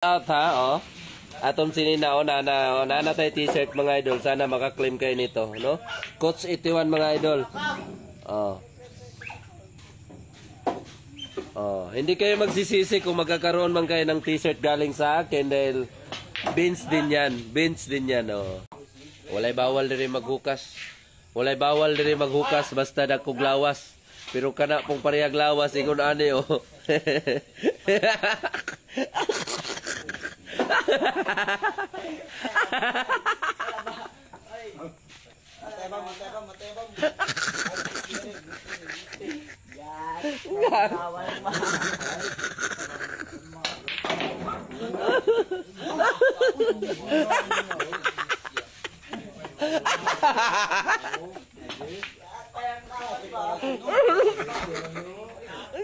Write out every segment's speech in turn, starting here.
Out ha, oh. Atong sininaon na tayo t-shirt mga idol. Sana makaklaim kayo nito, no? Coach 81 mga idol. Oh. Oh, hindi kayo magsisisi kung magkakaroon man kayo ng t-shirt galing sa akin dahil beans din yan. Beans din yan, oh. Walay bawal diri maghukas. Walay bawal diri maghukas basta dagkog lawas. Pero kana pong parehag lawas ingon ani, oh.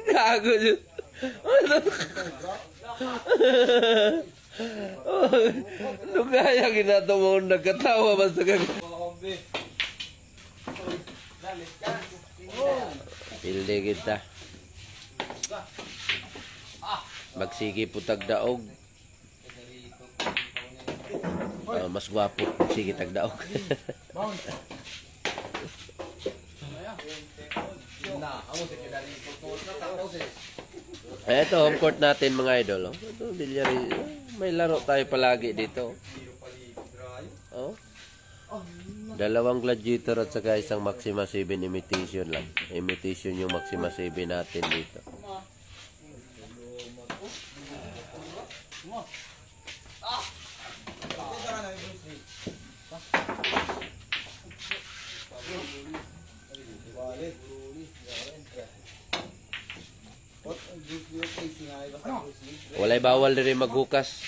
Gago yun. Ano kaya ginato mo nagkatawa basta kag pilde kita magsigi putag daog. Mas gwapo sige tag daog. Ito home court natin mga idol, oh. Ito bilyari. May laro tayo palagi dito. Oh. Dalawang gladiator at saka isang Maxima 7 imitation lang. Imitation yung Maxima 7 natin dito. Walay bawal diri maghukas.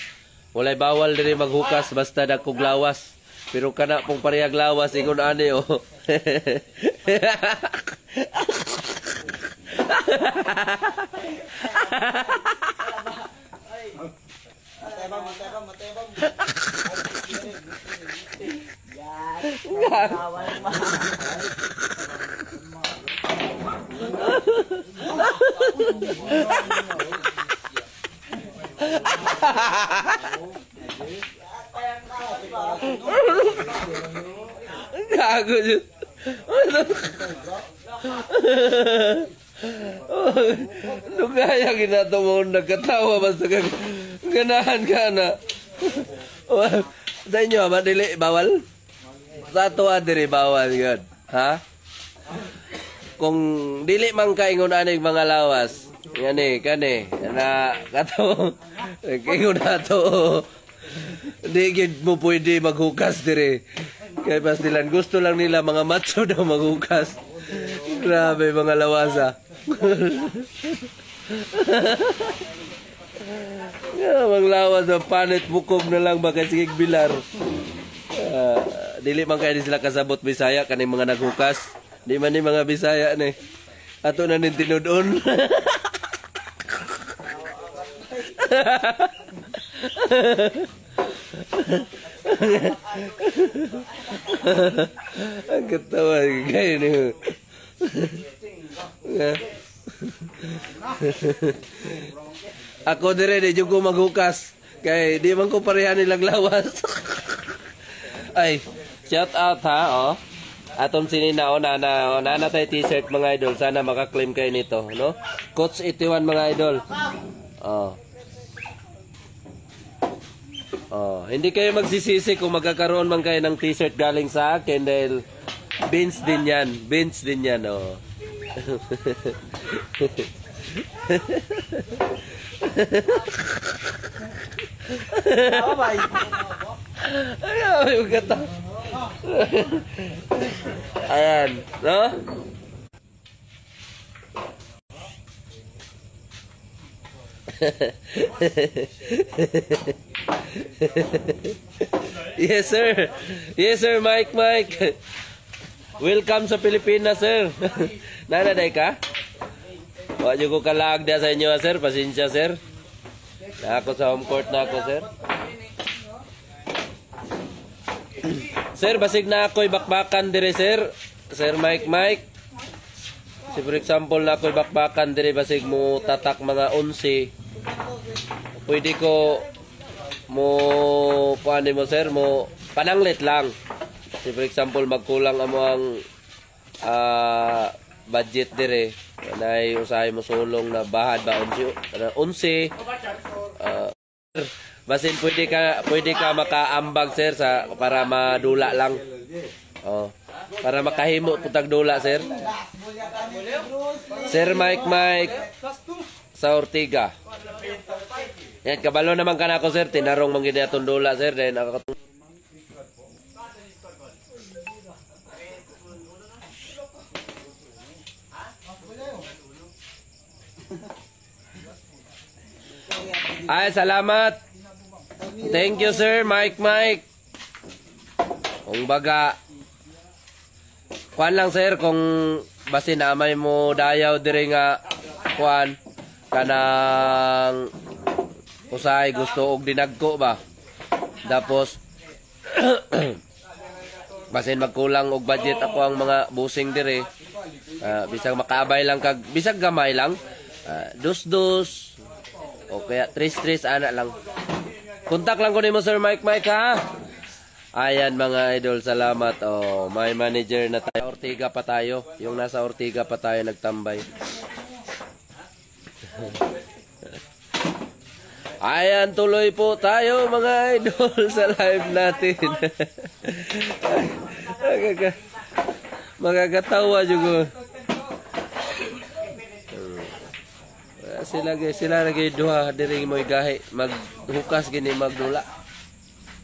Walay bawal diri maghukas basta dagkog lawas. Pero kana pong parehag lawas ingon ani, oh. Gago yun. Ano kaya ginato mo nagkatawa basta kag ganahan ka na. Sa inyo ba dili bawal? Sa ato diri bawal yun. Ha? Kung dili man kaingon aning mga lawas, ngani kani na kato kaingon nato. Di gid mo pwede maghukas dire. Kaya pas nila gusto lang nila mga macho daw maghukas. Grabe mga lawasa. Mga lawas na panit bukom na lang baka sigig bilar. Dili man kaya sila kasabot Bisaya kaning mga naghukas. Di man ni mga Bisaya ni. Ato na nin tinudon. Ang katawa kayo niyo. Ako dire di jud ko maghukas kay di man ko pareha nilang lawas. Ay, shout out ha, oh. Atong sininaon na tayo t-shirt mga idol. Sana makaklaim kayo nito, no? Coach 81 mga idol. Oh. Oh, hindi kayo magsisisi kung magkakaroon man kayo ng t-shirt galing sa akin dahil beans din yan. Beans din yan, oh. Ayan, no? Yes sir. Yes sir, Mike. Welcome sa Pilipinas, sir. Nanaday ka? Wala ko kalag dia sa inyo, sir. Pasensya, sir. Na ako sa home court na ako, sir. Sir, basig na ako'y bakbakan dire, sir. Sir Mike. Si for example na ako'y bakbakan dire basig mo tatak mga 11. Pwede ko paano mo sir, mo pananglit lang. Si for example, magkulang amo ang budget dire. Kanay usahay mo sulong na bahad ba 11. Basin pwede ka makaambag sir sa para madula lang. Oh, para makahimo putag dula sir. Sir Mike sa Ortiga. Yan kabalo naman kanako sir, tinarong man gid atong dula sir then ay salamat. Thank you sir Mike. Kung baga kuan lang sir kung basin amay mo dayaw diri nga kuan kanang usay gusto og dinagko ba. Tapos basin magkulang og budget ako ang mga busing diri. Bisag makaabay lang kag bisag gamay lang. Dos o kaya 3 ana lang. Kontak lang ko nimo Sir Mike ha. Ayan mga idol, salamat. Oh, may manager na tayo. Ortiga pa tayo. Yung nasa Ortiga pa tayo nagtambay. Ayan, tuloy po tayo mga idol sa live natin. Magagatawa juga. Sila lagi duha diri mo igahi maghukas gini magdula.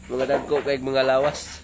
Mga dagko kay mga lawas.